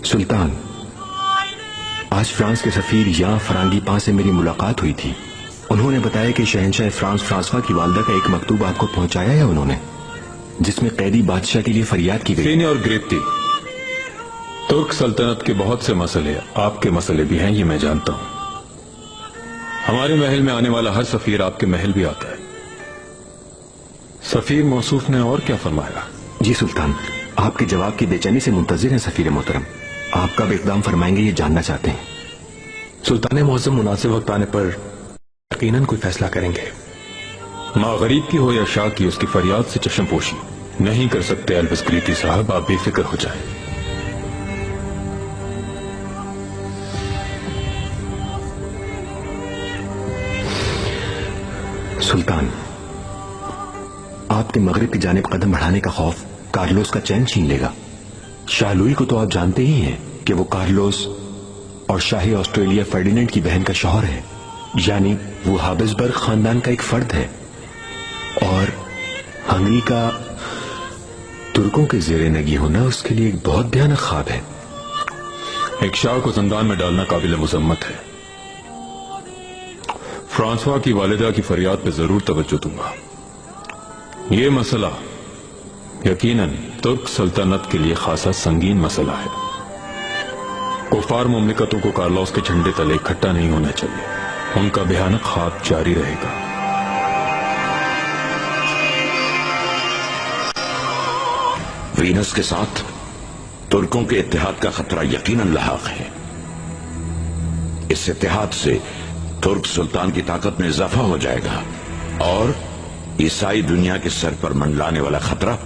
सुल्तान, आज फ्रांस के सफीर यहाँ फरांगीपां से मेरी मुलाकात हुई थी। उन्होंने बताया कि शहंशाह फ्रांस फ्रांसवा की वालदा का एक मकतूब आपको पहुंचाया है उन्होंने, जिसमें कैदी बादशाह के लिए फरियाद की गई। सीनियर ग्रेप्ती, तुर्क सल्तनत के बहुत से मसले आपके मसले भी हैं, ये मैं जानता हूं। हमारे महल में आने वाला हर सफीर आपके महल भी आता है। सफीर मौसूफ ने और क्या फरमाया? जी सुल्तान, आपके जवाब की बेचैनी से मुंतजिर हैं सफीर मोहतरम। आप कब इकदाम फरमाएंगे ये जानना चाहते हैं। सुल्तान मुअज़्ज़म मुनासिब वक्त आने पर यकीनन कोई फैसला करेंगे। माँ गरीब की हो या शाह की, उसकी फरियाद से चश्म पोशी नहीं कर सकते। एल्विस ग्रीती साहब, आप बेफिक्र हो जाएं। सुल्तान, आपके मगरिब की जानिब कदम बढ़ाने का खौफ कार्लोस का चैन छीन लेगा। शाह लुई को तो आप जानते ही हैं कि वो कार्लोस और शाही ऑस्ट्रेलिया फर्डिनेंड की बहन का शौहर है, यानी वो हाबिसबर्ग खानदान का एक फर्द है। और हंगरी का तुर्कों के जेरे नगी होना उसके लिए एक बहुत भयानक ख्वाब है। एक शाह को जिंदान में डालना काबिल मुजम्मत है। फ्रांसवा की वालिदा की फरियाद पे जरूर तवज्जो दूंगा। ये मसला यकीनन तुर्क सल्तनत के लिए खासा संगीन मसला है। कुफार मुमलिकतों को कार्लोस के झंडे तले इकट्ठा नहीं होना चाहिए। उनका भयानक ख्वाब जारी रहेगा। वीनस के साथ तुर्कों के इत्तेहाद का खतरा यकीनन लाहक है। इस इत्तेहाद से तुर्क सुल्तान की ताकत में इजाफा हो जाएगा और ईसाई दुनिया के सर पर मंडलाने वाला खतरा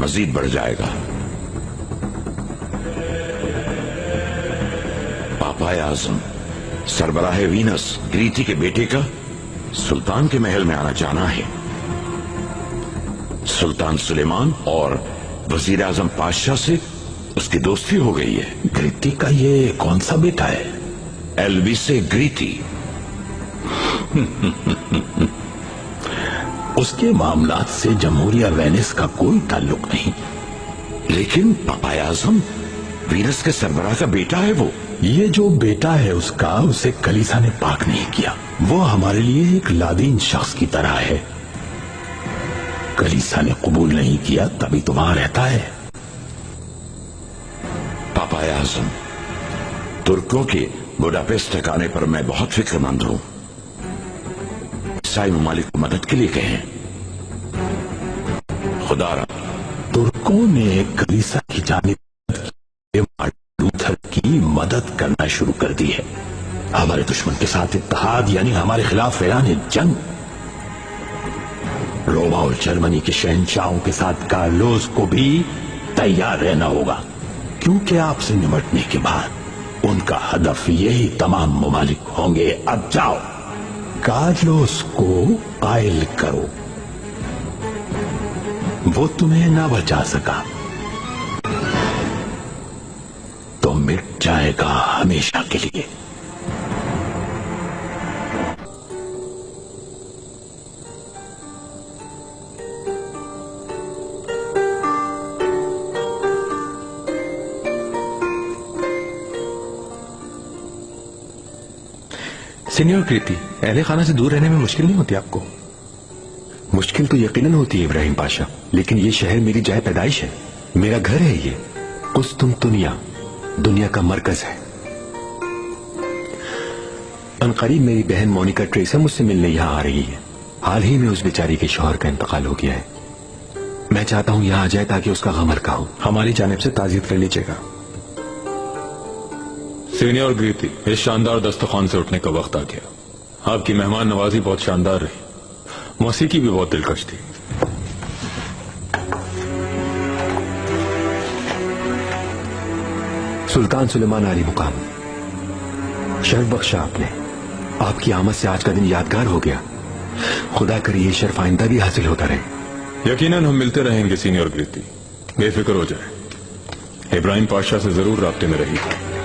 मजीद बढ़ जाएगा। पापाए आजम सरबराह वीनस ग्रीती के बेटे का सुल्तान के महल में आना जाना है। सुल्तान सुलेमान और वजीर आजम पातशाह से उसकी दोस्ती हो गई है। ग्रीती का ये कौन सा बेटा है? एल्विसे ग्रीती। उसके मामलात से जमहूरिया वेनिस का कोई ताल्लुक नहीं। लेकिन पापाए आजम वीनस के सरबराह का बेटा है वो। ये जो बेटा है उसका, उसे कलीसा ने पाक नहीं किया। वो हमारे लिए एक लादीन शख्स की तरह है। कलीसा ने कबूल नहीं किया तभी तो वहां रहता है। पापाए आजम, तुर्कों के बुडापेस्ट ठिकाने पर मैं बहुत फिक्रमंद हूं। ईसाई ममालिक को मदद के लिए कहें। खुदारा, तुर्कों ने कलीसा की जानिब लूथर की मदद करना शुरू कर दी है। हमारे दुश्मन के साथ इत्तेहाद यानी हमारे खिलाफ ऐलान जंग। रोमा और जर्मनी के शहंशाहों के साथ कार्लोस को भी तैयार रहना होगा, क्योंकि आपसे निपटने के बाद उनका हदफ यही तमाम ममालिक होंगे। अब जाओ, कार्लोस को कायल करो। वो तुम्हें ना बचा सका तो मिट जाएगा हमेशा के लिए। सीनियर ग्रीती, अहले खाना से दूर रहने में मुश्किल नहीं होती आपको? मुश्किल तो यकीनन होती है इब्राहिम पाशा, लेकिन ये शहर मेरी जाए पैदाइश है, मेरा घर है। ये कुस्तुनतुनिया दुनिया का मरकज है। अनकरीब मेरी बहन मोनिका ट्रेसा मुझसे मिलने यहां आ रही है। हाल ही में उस बेचारी के शौहर का इंतकाल हो गया है। मैं चाहता हूं यहां आ जाए ताकि उसका गम हल्का हो। हमारी जानिब से ताज़ियत कर लीजिएगा। सीनियर ग्रीती, इस शानदार दस्तखान से उठने का वक्त आ गया। आपकी मेहमान नवाजी बहुत शानदार रही, मौसीकी भी बहुत दिलकश थी। सुल्तान सुलेमान आली मुकाम, शर्फ बख्शा आपने। आपकी आमद से आज का दिन यादगार हो गया। खुदा करे ये शर्फ आइंदा भी हासिल होता रहे। यकीनन हम मिलते रहेंगे सीनियर ग्रीती, बेफिक्र हो जाए। इब्राहिम पाशा से जरूर राब्ते में रहिए।